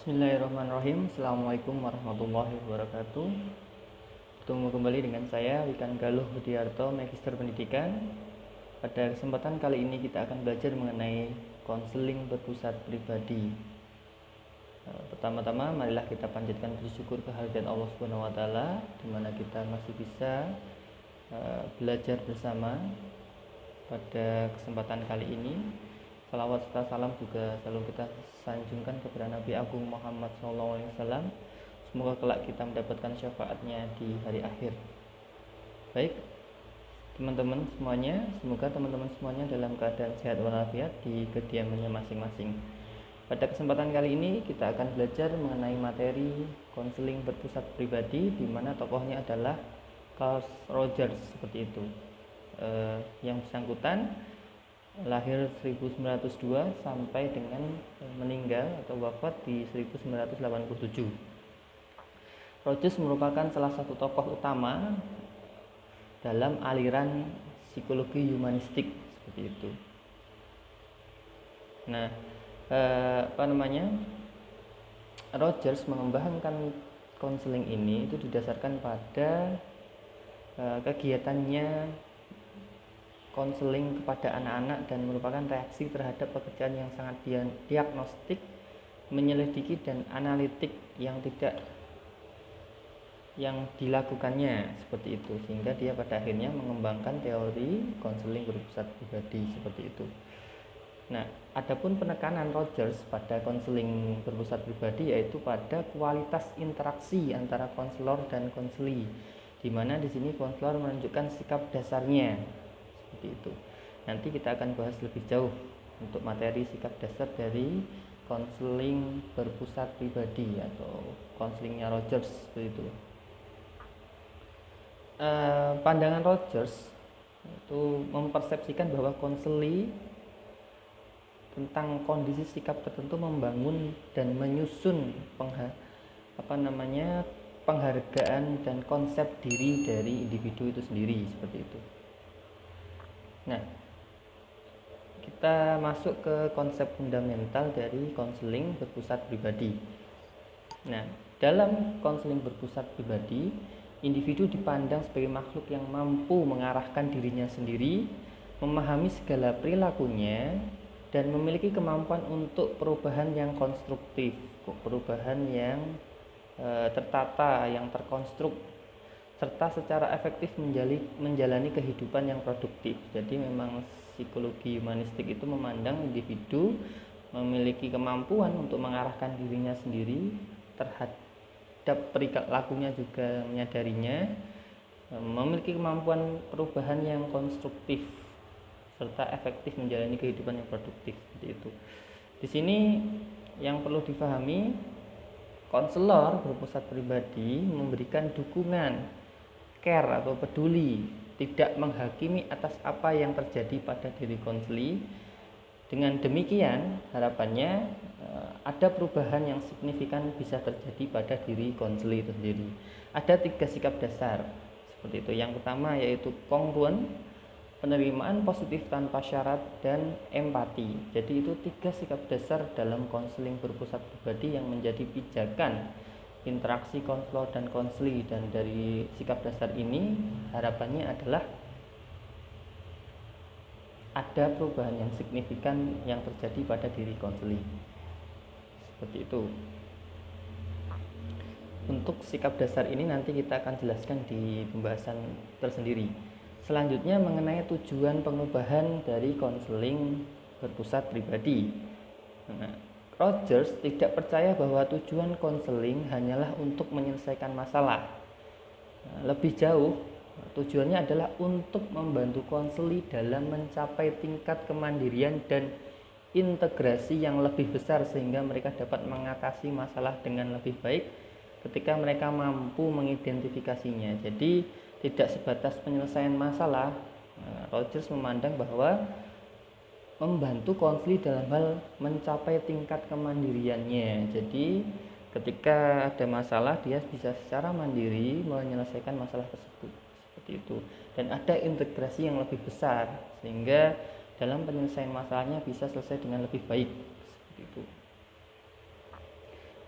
Bismillahirrahmanirrahim. Assalamualaikum warahmatullahi wabarakatuh. Bertemu kembali dengan saya Wikan Galuh Budiarto, Magister Pendidikan. Pada kesempatan kali ini kita akan belajar mengenai konseling berpusat pribadi. Pertama-tama marilah kita panjatkan puji syukur kehadirat Allah Subhanahu wa taala di mana kita masih bisa belajar bersama pada kesempatan kali ini. Salawat serta salam juga selalu kita sanjungkan kepada Nabi Agung Muhammad SAW. Semoga kelak kita mendapatkan syafaatnya di hari akhir. Baik, teman-teman semuanya, semoga teman-teman semuanya dalam keadaan sehat walafiat di kediamannya masing-masing. Pada kesempatan kali ini kita akan belajar mengenai materi konseling berpusat pribadi, di mana tokohnya adalah Carl Rogers seperti itu. Yang bersangkutan lahir 1902 sampai dengan meninggal atau wafat di 1987. Rogers merupakan salah satu tokoh utama dalam aliran psikologi humanistik seperti itu. Nah, Rogers mengembangkan konseling ini itu didasarkan pada kegiatannya konseling kepada anak-anak dan merupakan reaksi terhadap pekerjaan yang sangat diagnostik, menyelidiki dan analitik yang dilakukannya seperti itu, sehingga dia pada akhirnya mengembangkan teori konseling berpusat pribadi seperti itu. Nah, adapun penekanan Rogers pada konseling berpusat pribadi yaitu pada kualitas interaksi antara konselor dan konseli, di mana di sini konselor menunjukkan sikap dasarnya seperti itu. Nanti kita akan bahas lebih jauh untuk materi sikap dasar dari konseling berpusat pribadi atau konselingnya Rogers seperti itu. Pandangan Rogers itu mempersepsikan bahwa konseli tentang kondisi sikap tertentu membangun dan menyusun penghargaan dan konsep diri dari individu itu sendiri seperti itu. Nah, kita masuk ke konsep fundamental dari konseling berpusat pribadi. Nah, dalam konseling berpusat pribadi, individu dipandang sebagai makhluk yang mampu mengarahkan dirinya sendiri, memahami segala perilakunya, dan memiliki kemampuan untuk perubahan yang konstruktif, perubahan yang tertata, yang terkonstruk, serta secara efektif menjalani kehidupan yang produktif. Jadi memang psikologi humanistik itu memandang individu memiliki kemampuan untuk mengarahkan dirinya sendiri terhadap perilakunya, juga menyadarinya, memiliki kemampuan perubahan yang konstruktif serta efektif menjalani kehidupan yang produktif seperti itu. Di sini yang perlu difahami, konselor berpusat pribadi memberikan dukungan, care atau peduli, tidak menghakimi atas apa yang terjadi pada diri konseli. Dengan demikian harapannya ada perubahan yang signifikan bisa terjadi pada diri konseli itu sendiri. Ada 3 sikap dasar seperti itu. Yang pertama yaitu kongruen, penerimaan positif tanpa syarat, dan empati. Jadi itu 3 sikap dasar dalam konseling berpusat pribadi yang menjadi pijakan interaksi konselor dan konseli. Dan dari sikap dasar ini harapannya adalah ada perubahan yang signifikan yang terjadi pada diri konseli seperti itu. Untuk sikap dasar ini nanti kita akan jelaskan di pembahasan tersendiri. Selanjutnya mengenai tujuan pengubahan dari konseling berpusat pribadi. Rogers tidak percaya bahwa tujuan konseling hanyalah untuk menyelesaikan masalah. Lebih jauh, tujuannya adalah untuk membantu konseli dalam mencapai tingkat kemandirian dan integrasi yang lebih besar, sehingga mereka dapat mengatasi masalah dengan lebih baik ketika mereka mampu mengidentifikasinya. Jadi tidak sebatas penyelesaian masalah. Rogers memandang bahwa membantu konseli dalam hal mencapai tingkat kemandiriannya. Jadi ketika ada masalah, dia bisa secara mandiri menyelesaikan masalah tersebut seperti itu, dan ada integrasi yang lebih besar sehingga dalam penyelesaian masalahnya bisa selesai dengan lebih baik seperti itu.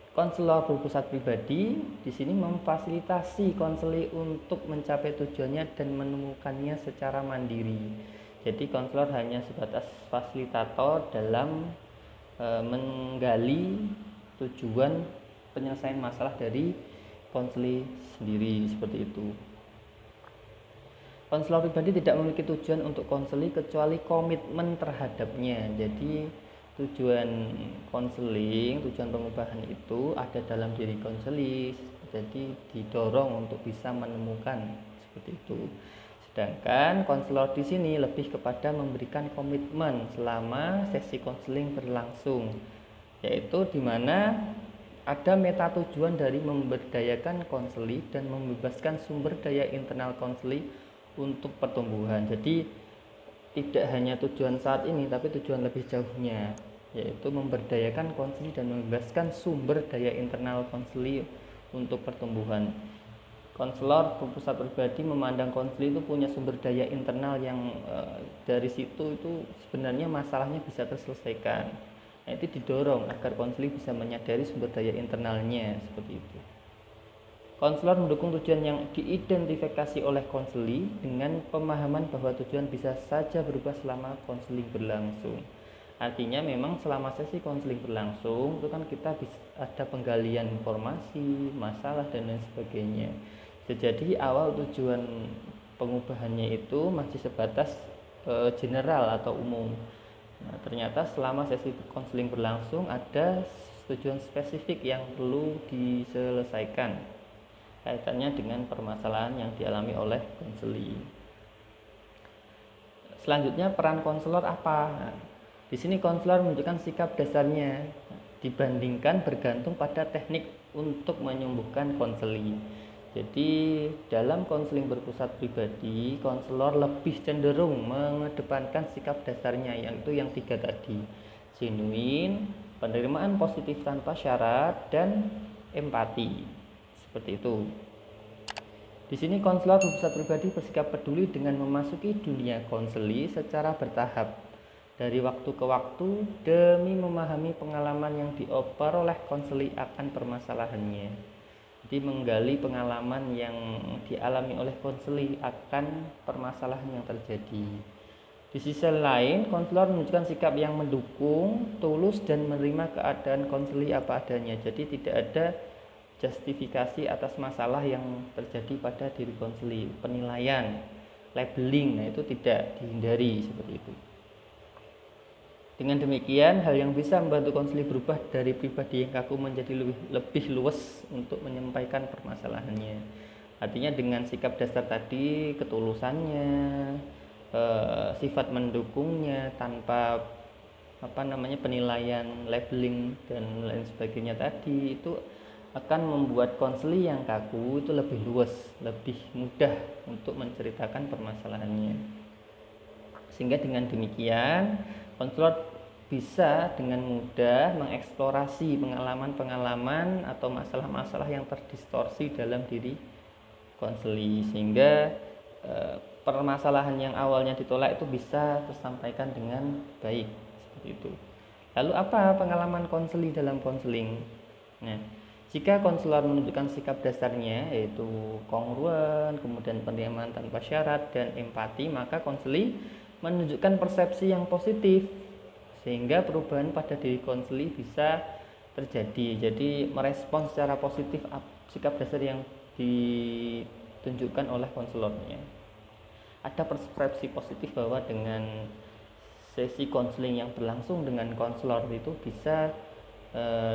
Konselor berpusat pribadi di sini memfasilitasi konseli untuk mencapai tujuannya dan menemukannya secara mandiri. Jadi konselor hanya sebatas fasilitator dalam menggali tujuan penyelesaian masalah dari konseli sendiri, seperti itu. Konselor pribadi tidak memiliki tujuan untuk konseli kecuali komitmen terhadapnya. Jadi tujuan konseling, tujuan pengubahan itu ada dalam diri konseli, jadi didorong untuk bisa menemukan, seperti itu. Sedangkan konselor di sini lebih kepada memberikan komitmen selama sesi konseling berlangsung, yaitu di mana ada meta tujuan dari memberdayakan konseli dan membebaskan sumber daya internal konseli untuk pertumbuhan. Jadi tidak hanya tujuan saat ini, tapi tujuan lebih jauhnya, yaitu memberdayakan konseli dan membebaskan sumber daya internal konseli untuk pertumbuhan. Konselor berpusat pribadi memandang konseli itu punya sumber daya internal yang dari situ itu sebenarnya masalahnya bisa terselesaikan. Nah, itu didorong agar konseli bisa menyadari sumber daya internalnya, seperti itu. Konselor mendukung tujuan yang diidentifikasi oleh konseli dengan pemahaman bahwa tujuan bisa saja berubah selama konseling berlangsung. Artinya memang selama sesi konseling berlangsung itu kan kita bisa ada penggalian informasi, masalah dan lain sebagainya. Jadi awal tujuan pengubahannya itu masih sebatas general atau umum. Nah, ternyata selama sesi konseling berlangsung ada tujuan spesifik yang perlu diselesaikan kaitannya dengan permasalahan yang dialami oleh konseli. Selanjutnya peran konselor apa? Nah, di sini konselor menunjukkan sikap dasarnya dibandingkan bergantung pada teknik untuk menyembuhkan konseli. Jadi dalam konseling berpusat pribadi, konselor lebih cenderung mengedepankan sikap dasarnya, yaitu yang 3 tadi: genuine, penerimaan positif tanpa syarat, dan empati. Seperti itu. Di sini konselor berpusat pribadi bersikap peduli dengan memasuki dunia konseli secara bertahap dari waktu ke waktu demi memahami pengalaman yang dioper oleh konseli akan permasalahannya. Jadi menggali pengalaman yang dialami oleh konseli akan permasalahan yang terjadi. Di sisi lain, konselor menunjukkan sikap yang mendukung, tulus, dan menerima keadaan konseli apa adanya. Jadi tidak ada justifikasi atas masalah yang terjadi pada diri konseli, penilaian, labeling, nah itu tidak dihindari, seperti itu. Dengan demikian, hal yang bisa membantu konseli berubah dari pribadi yang kaku menjadi lebih luas untuk menyampaikan permasalahannya. Artinya dengan sikap dasar tadi, ketulusannya, sifat mendukungnya tanpa penilaian, labeling dan lain sebagainya tadi, itu akan membuat konseli yang kaku itu lebih luas, lebih mudah untuk menceritakan permasalahannya. Sehingga dengan demikian konselor bisa dengan mudah mengeksplorasi pengalaman-pengalaman atau masalah-masalah yang terdistorsi dalam diri konseli, sehingga permasalahan yang awalnya ditolak itu bisa tersampaikan dengan baik, seperti itu. Lalu apa pengalaman konseli dalam konseling? Nah, jika konselor menunjukkan sikap dasarnya yaitu kongruen, kemudian penerimaan tanpa syarat, dan empati, maka konseli menunjukkan persepsi yang positif sehingga perubahan pada diri konseli bisa terjadi. Jadi merespon secara positif sikap dasar yang ditunjukkan oleh konselornya. Ada persepsi positif bahwa dengan sesi konseling yang berlangsung dengan konselor itu bisa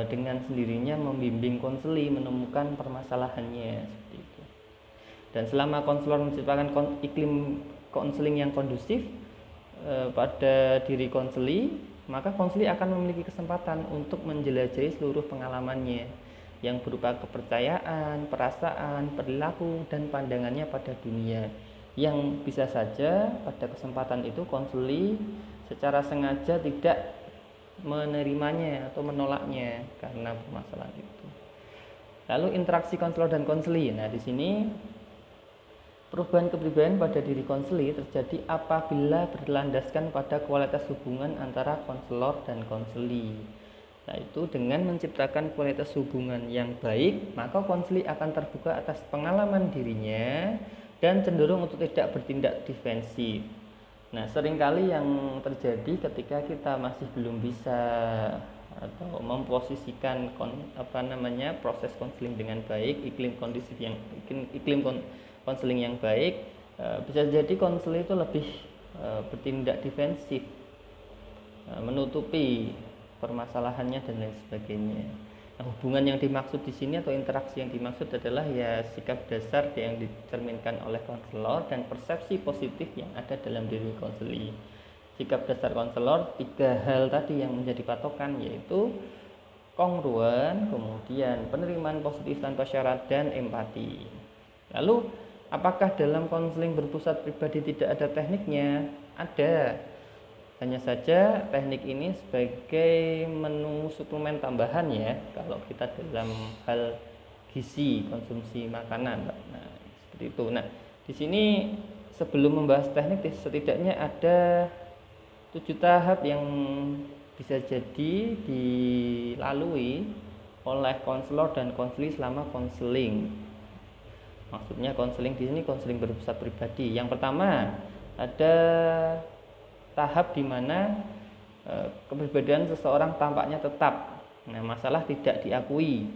dengan sendirinya membimbing konseli menemukan permasalahannya, seperti itu. Dan selama konselor menciptakan iklim konseling yang kondusif pada diri konseli, maka konseli akan memiliki kesempatan untuk menjelajahi seluruh pengalamannya yang berupa kepercayaan, perasaan, perilaku, dan pandangannya pada dunia, yang bisa saja pada kesempatan itu konseli secara sengaja tidak menerimanya atau menolaknya karena permasalahan itu. Lalu interaksi konselor dan konseli. Nah, di sini perubahan kepribadian pada diri konseli terjadi apabila berlandaskan pada kualitas hubungan antara konselor dan konseli. Nah, itu dengan menciptakan kualitas hubungan yang baik, maka konseling akan terbuka atas pengalaman dirinya dan cenderung untuk tidak bertindak defensif. Nah, seringkali yang terjadi ketika kita masih belum bisa atau memposisikan proses konseling dengan baik, iklim konseling yang baik, bisa jadi konseling itu lebih bertindak defensif, menutupi permasalahannya dan lain sebagainya. Nah, hubungan yang dimaksud di sini atau interaksi yang dimaksud adalah ya sikap dasar yang dicerminkan oleh konselor dan persepsi positif yang ada dalam diri konseling. Sikap dasar konselor 3 hal tadi yang menjadi patokan, yaitu kongruen, kemudian penerimaan positif tanpa syarat, dan empati. Lalu apakah dalam konseling berpusat pribadi tidak ada tekniknya? Ada. Hanya saja teknik ini sebagai menu suplemen tambahan ya, kalau kita dalam hal gizi konsumsi makanan. Nah, seperti itu. Nah, di sini sebelum membahas teknik, setidaknya ada 7 tahap yang bisa jadi dilalui oleh konselor dan konseli selama konseling. Maksudnya konseling di sini konseling berpusat pribadi. Yang pertama, ada tahap di mana kepribadian seseorang tampaknya tetap. Nah, masalah tidak diakui.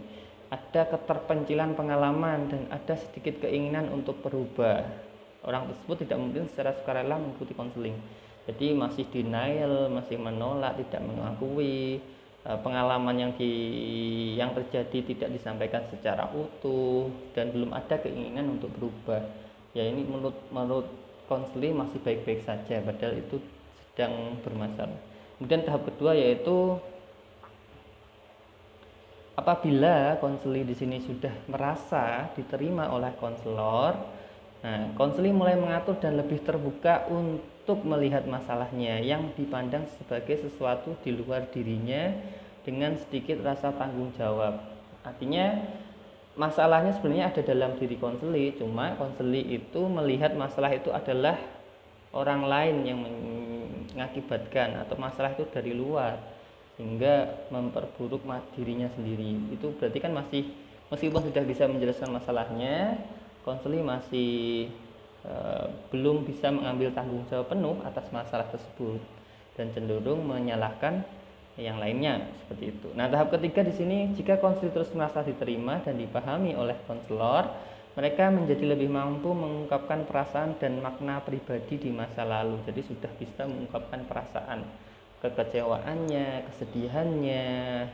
Ada keterpencilan pengalaman dan ada sedikit keinginan untuk berubah. Orang tersebut tidak mungkin secara sukarela mengikuti konseling. Jadi masih denial, masih menolak, tidak mengakui pengalaman yang terjadi tidak disampaikan secara utuh dan belum ada keinginan untuk berubah. Ya, ini menurut konseling masih baik-baik saja, padahal itu sedang bermasalah. Kemudian tahap kedua yaitu apabila konseling di sini sudah merasa diterima oleh konselor, nah, konseling mulai mengatur dan lebih terbuka untuk melihat masalahnya yang dipandang sebagai sesuatu di luar dirinya dengan sedikit rasa tanggung jawab. Artinya masalahnya sebenarnya ada dalam diri konseling, cuma konseling itu melihat masalah itu adalah orang lain yang mengakibatkan atau masalah itu dari luar sehingga memperburuk dirinya sendiri. Itu berarti kan meskipun sudah bisa menjelaskan masalahnya, konseling masih belum bisa mengambil tanggung jawab penuh atas masalah tersebut dan cenderung menyalahkan yang lainnya seperti itu. Nah, tahap ketiga di sini, jika konseling terus merasa diterima dan dipahami oleh konselor, mereka menjadi lebih mampu mengungkapkan perasaan dan makna pribadi di masa lalu. Jadi sudah bisa mengungkapkan perasaan, kekecewaannya, kesedihannya,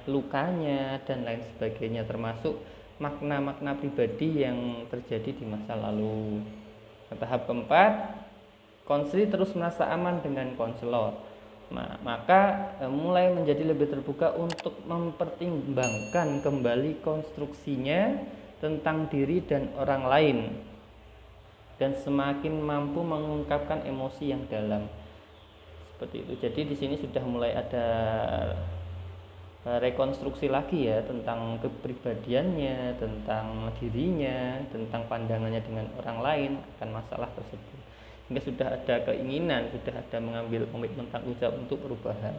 lukanya, dan lain sebagainya, termasuk makna-makna pribadi yang terjadi di masa lalu. Nah, tahap keempat, konseling terus merasa aman dengan konselor. Nah, maka mulai menjadi lebih terbuka untuk mempertimbangkan kembali konstruksinya tentang diri dan orang lain dan semakin mampu mengungkapkan emosi yang dalam. Seperti itu. Jadi di sini sudah mulai ada rekonstruksi lagi ya tentang kepribadiannya, tentang dirinya, tentang pandangannya dengan orang lain akan masalah tersebut. Sehingga sudah ada keinginan, sudah ada mengambil komitmen tanggung jawab untuk perubahan.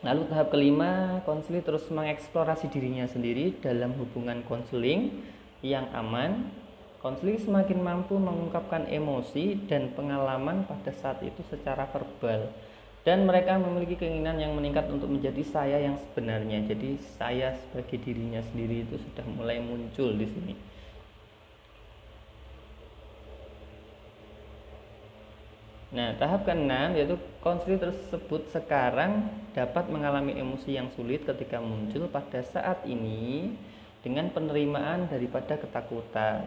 Lalu tahap kelima, konseling terus mengeksplorasi dirinya sendiri dalam hubungan konseling yang aman. Konseling semakin mampu mengungkapkan emosi dan pengalaman pada saat itu secara verbal. Dan mereka memiliki keinginan yang meningkat untuk menjadi saya yang sebenarnya. Jadi saya sebagai dirinya sendiri itu sudah mulai muncul di sini. Nah, tahap keenam yaitu konseling tersebut sekarang dapat mengalami emosi yang sulit ketika muncul pada saat ini dengan penerimaan daripada ketakutan.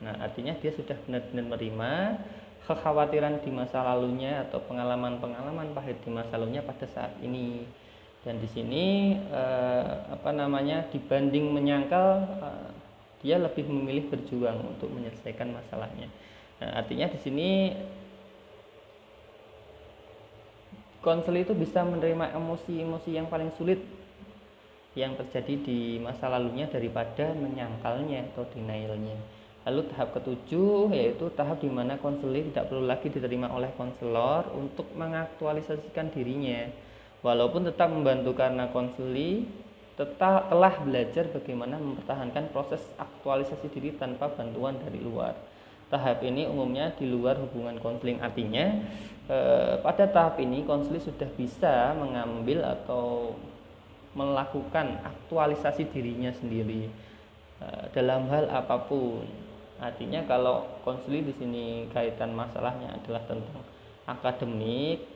Nah, artinya dia sudah benar-benar menerima kekhawatiran di masa lalunya atau pengalaman-pengalaman pahit di masa lalunya pada saat ini. Dan di sini dibanding menyangkal, dia lebih memilih berjuang untuk menyelesaikan masalahnya. Nah, artinya di sini konseling itu bisa menerima emosi-emosi yang paling sulit yang terjadi di masa lalunya daripada menyangkalnya atau denialnya. Lalu tahap ketujuh yaitu tahap di mana konseling tidak perlu lagi diterima oleh konselor untuk mengaktualisasikan dirinya. walaupun tetap membantu karena konseli telah belajar bagaimana mempertahankan proses aktualisasi diri tanpa bantuan dari luar. Tahap ini umumnya di luar hubungan konseling, artinya pada tahap ini konseli sudah bisa mengambil atau melakukan aktualisasi dirinya sendiri dalam hal apapun. Artinya kalau konseli di sini kaitan masalahnya adalah tentang akademik,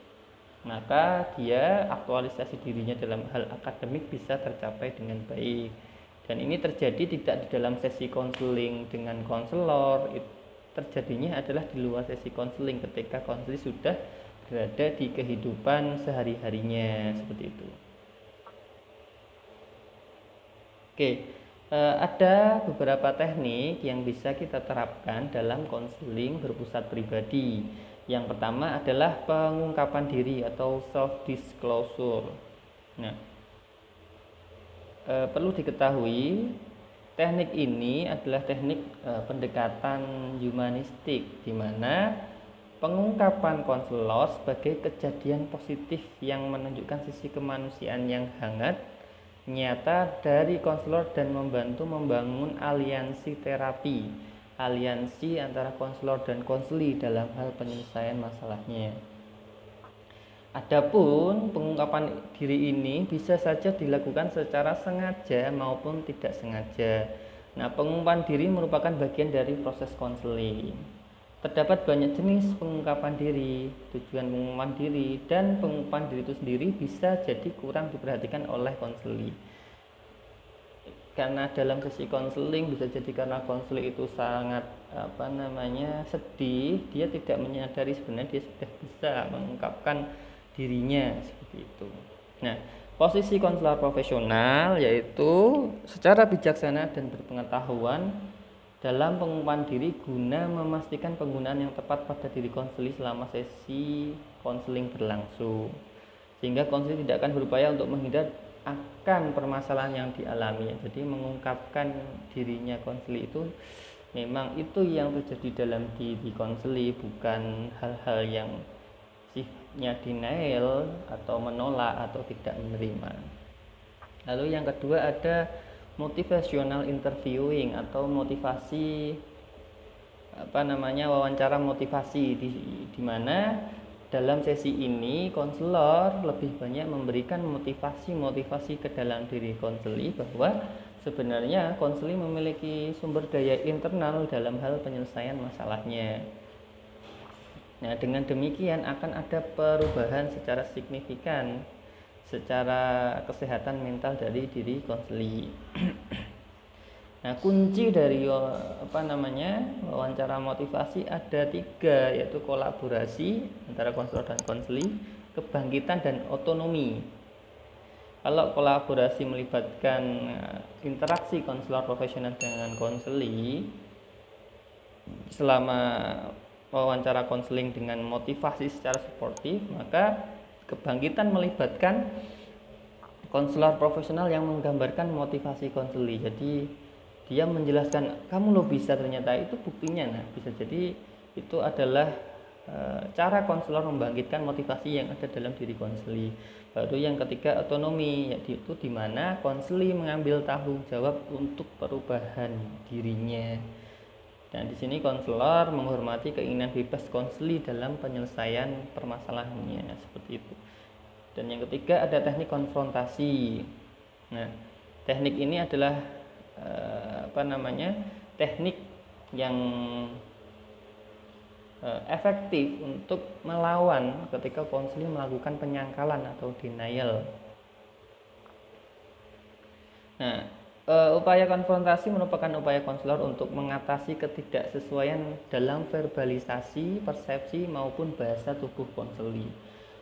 maka dia aktualisasi dirinya dalam hal akademik bisa tercapai dengan baik. Dan ini terjadi tidak di dalam sesi konseling dengan konselor, terjadinya adalah di luar sesi konseling ketika konseli sudah berada di kehidupan sehari-harinya, seperti itu. Oke, ada beberapa teknik yang bisa kita terapkan dalam konseling berpusat pribadi. Yang pertama adalah pengungkapan diri atau self disclosure. Nah, perlu diketahui teknik ini adalah teknik pendekatan humanistik, di mana pengungkapan konselor sebagai kejadian positif yang menunjukkan sisi kemanusiaan yang hangat, nyata dari konselor dan membantu membangun aliansi terapi. Aliansi antara konselor dan konseli dalam hal penyelesaian masalahnya. Adapun pengungkapan diri ini bisa saja dilakukan secara sengaja maupun tidak sengaja. Nah, pengungkapan diri merupakan bagian dari proses konseling. Terdapat banyak jenis pengungkapan diri, tujuan pengungkapan diri, dan pengungkapan diri itu sendiri bisa jadi kurang diperhatikan oleh konseli. Karena dalam sesi konseling bisa jadi karena konseli itu sangat sedih, dia tidak menyadari sebenarnya dia sudah bisa mengungkapkan dirinya, seperti itu. Nah, posisi konselor profesional yaitu secara bijaksana dan berpengetahuan dalam pengungkapan diri guna memastikan penggunaan yang tepat pada diri konseli selama sesi konseling berlangsung, sehingga konseli tidak akan berupaya untuk menghindar akan permasalahan yang dialami. Jadi mengungkapkan dirinya konseli itu memang itu yang terjadi dalam diri konseli, bukan hal-hal yang sifatnya denial atau menolak atau tidak menerima. Lalu yang kedua ada motivational interviewing atau motivasi wawancara motivasi, di mana dalam sesi ini konselor lebih banyak memberikan motivasi ke dalam diri konseli bahwa sebenarnya konseli memiliki sumber daya internal dalam hal penyelesaian masalahnya. Nah, dengan demikian akan ada perubahan secara signifikan secara kesehatan mental dari diri konseli. Nah, kunci dari wawancara motivasi ada 3, yaitu kolaborasi antara konselor dan konseli, kebangkitan dan otonomi. Kalau kolaborasi melibatkan interaksi konselor profesional dengan konseli selama wawancara konseling dengan motivasi secara suportif, maka kebangkitan melibatkan konselor profesional yang menggambarkan motivasi konseli. Jadi dia menjelaskan kamu lo bisa, ternyata itu buktinya. Nah, bisa jadi itu adalah cara konselor membangkitkan motivasi yang ada dalam diri konseli. Baru yang ketiga otonomi, yaitu di mana konseli mengambil tanggung jawab untuk perubahan dirinya. Dan di sini konselor menghormati keinginan bebas konseli dalam penyelesaian permasalahannya, seperti itu. Dan yang ketiga ada teknik konfrontasi. Nah, teknik ini adalah teknik yang efektif untuk melawan ketika konseli melakukan penyangkalan atau denial. Nah, upaya konfrontasi merupakan upaya konselor untuk mengatasi ketidaksesuaian dalam verbalisasi, persepsi maupun bahasa tubuh konseli.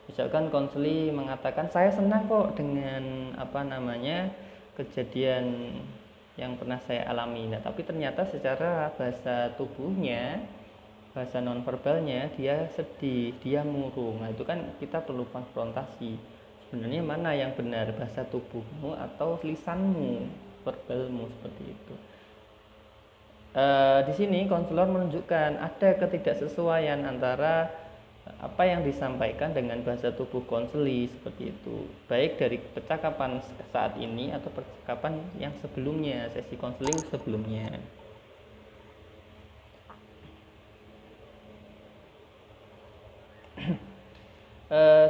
Misalkan konseli mengatakan saya senang kok dengan kejadian yang pernah saya alami. Nah, tapi ternyata secara bahasa tubuhnya, bahasa nonverbalnya dia sedih, dia murung. Nah, itu kan kita perlu konfrontasi. Sebenarnya mana yang benar, bahasa tubuhmu atau lisanmu, verbalmu, seperti itu. Di sini konselor menunjukkan ada ketidaksesuaian antara apa yang disampaikan dengan bahasa tubuh konseli seperti itu, baik dari percakapan saat ini atau percakapan yang sebelumnya, sesi konseling sebelumnya.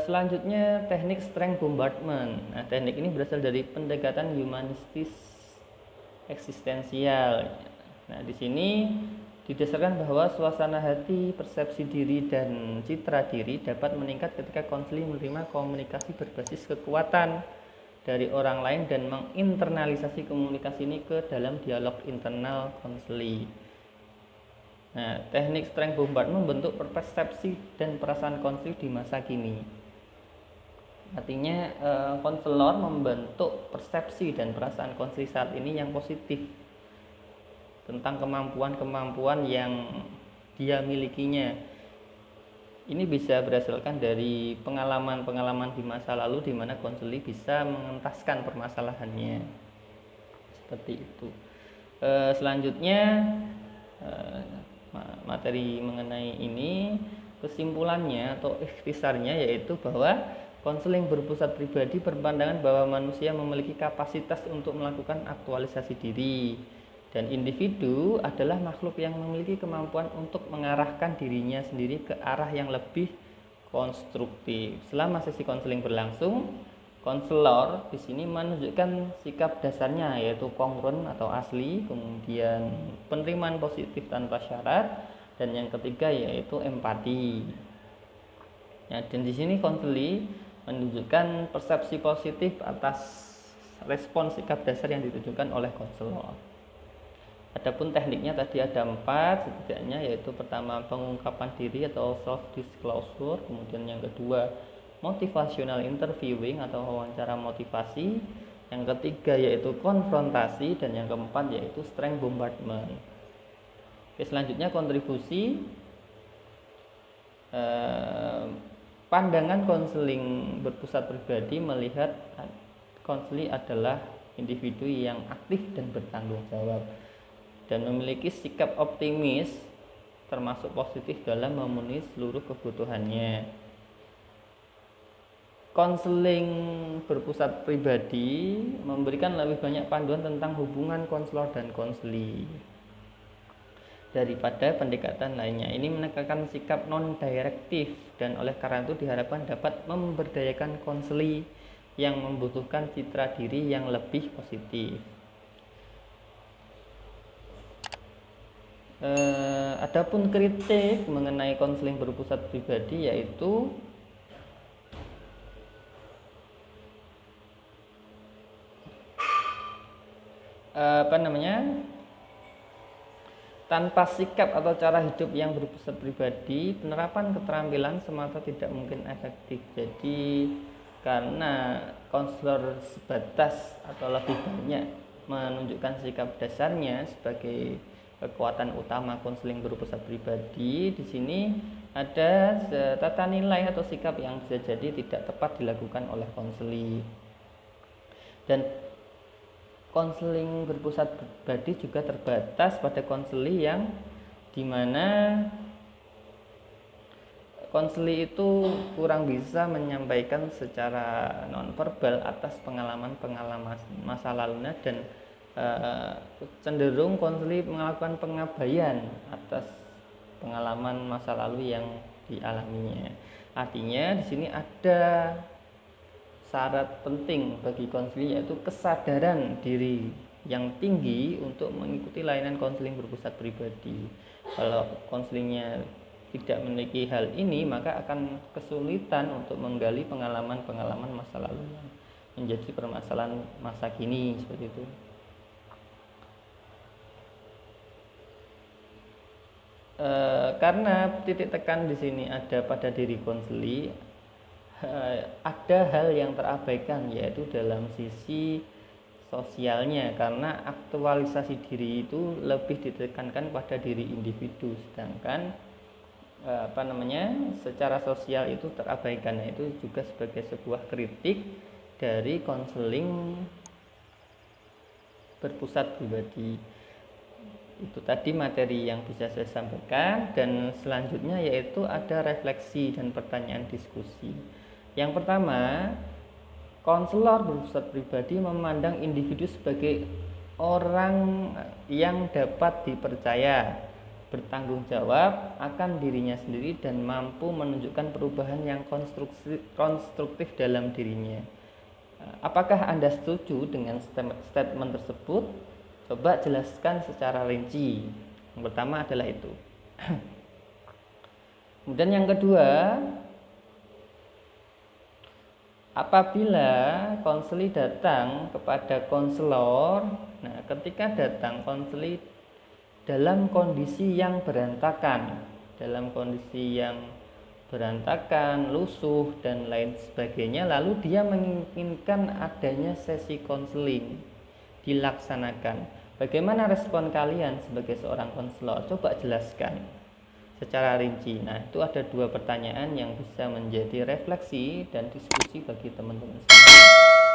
Selanjutnya teknik strength bombardment. Nah, teknik ini berasal dari pendekatan humanistis eksistensial. Nah, di sini didasarkan bahwa suasana hati, persepsi diri, dan citra diri dapat meningkat ketika konseli menerima komunikasi berbasis kekuatan dari orang lain dan menginternalisasi komunikasi ini ke dalam dialog internal konseli. Nah, teknik strength bombardment membentuk persepsi dan perasaan konseli di masa kini. Artinya konselor membentuk persepsi dan perasaan konseli saat ini yang positif tentang kemampuan-kemampuan yang dia milikinya. Ini bisa berdasarkan dari pengalaman-pengalaman di masa lalu di mana konseli bisa mengentaskan permasalahannya. Seperti itu. Selanjutnya materi mengenai ini, kesimpulannya atau ikhtisarnya yaitu bahwa konseling berpusat pribadi berpandangan bahwa manusia memiliki kapasitas untuk melakukan aktualisasi diri, dan individu adalah makhluk yang memiliki kemampuan untuk mengarahkan dirinya sendiri ke arah yang lebih konstruktif. Selama sesi konseling berlangsung, konselor di sini menunjukkan sikap dasarnya yaitu kongruen atau asli, kemudian penerimaan positif tanpa syarat, dan yang ketiga yaitu empati. Ya, dan di sini konseli menunjukkan persepsi positif atas respon sikap dasar yang ditunjukkan oleh konselor. Adapun tekniknya tadi ada 4 setidaknya, yaitu pertama pengungkapan diri atau self disclosure, kemudian yang kedua motivational interviewing atau wawancara motivasi, yang ketiga yaitu konfrontasi, dan yang keempat yaitu strength bombardment. Oke, selanjutnya kontribusi. Pandangan konseling berpusat pribadi melihat konseli adalah individu yang aktif dan bertanggung jawab dan memiliki sikap optimis termasuk positif dalam memenuhi seluruh kebutuhannya. Konseling berpusat pribadi memberikan lebih banyak panduan tentang hubungan konselor dan konseli daripada pendekatan lainnya. Ini menekankan sikap non-direktif dan oleh karena itu diharapkan dapat memberdayakan konseli yang membutuhkan citra diri yang lebih positif. Adapun kritik mengenai konseling berpusat pribadi yaitu tanpa sikap atau cara hidup yang berpusat pribadi, penerapan keterampilan semata tidak mungkin efektif. Jadi karena konselor sebatas atau lebih banyak menunjukkan sikap dasarnya sebagai kekuatan utama konseling berpusat pribadi, di sini ada tata nilai atau sikap yang bisa jadi tidak tepat dilakukan oleh konseli. Dan konseling berpusat pribadi juga terbatas pada konseli yang dimana konseli itu kurang bisa menyampaikan secara nonverbal atas pengalaman-pengalaman masa lalunya, dan cenderung konseli melakukan pengabaian atas pengalaman masa lalu yang dialaminya. Artinya di sini ada syarat penting bagi konseli yaitu kesadaran diri yang tinggi untuk mengikuti layanan konseling berpusat pribadi. Kalau konselingnya tidak memiliki hal ini, maka akan kesulitan untuk menggali pengalaman-pengalaman masa lalu yang menjadi permasalahan masa kini seperti itu. Karena titik tekan di sini ada pada diri konseli, ada hal yang terabaikan yaitu dalam sisi sosialnya, karena aktualisasi diri itu lebih ditekankan pada diri individu, sedangkan secara sosial itu terabaikan. Itu juga sebagai sebuah kritik dari konseling berpusat pribadi. Itu tadi materi yang bisa saya sampaikan, dan selanjutnya yaitu ada refleksi dan pertanyaan diskusi. Yang pertama, konselor berpusat pribadi memandang individu sebagai orang yang dapat dipercaya, bertanggung jawab akan dirinya sendiri dan mampu menunjukkan perubahan yang konstruktif dalam dirinya. Apakah Anda setuju dengan statement tersebut? Coba jelaskan secara rinci. Yang pertama adalah itu. Kemudian yang kedua, apabila konseli datang kepada konselor, nah ketika datang konseli dalam kondisi yang berantakan, lusuh dan lain sebagainya, lalu dia menginginkan adanya sesi konseling dilaksanakan. Bagaimana respon kalian sebagai seorang konselor? Coba jelaskan secara rinci. Nah, itu ada 2 pertanyaan yang bisa menjadi refleksi dan diskusi bagi teman-teman semua.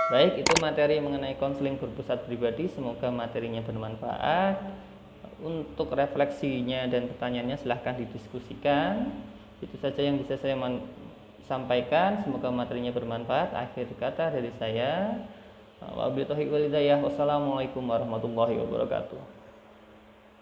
Baik, itu materi mengenai konseling berpusat pribadi. Semoga materinya bermanfaat. Untuk refleksinya dan pertanyaannya silahkan didiskusikan. Itu saja yang bisa saya sampaikan. Semoga materinya bermanfaat. Akhir kata dari saya, wabillahi taufiq wal hidayah. Wassalamualaikum warahmatullahi wabarakatuh.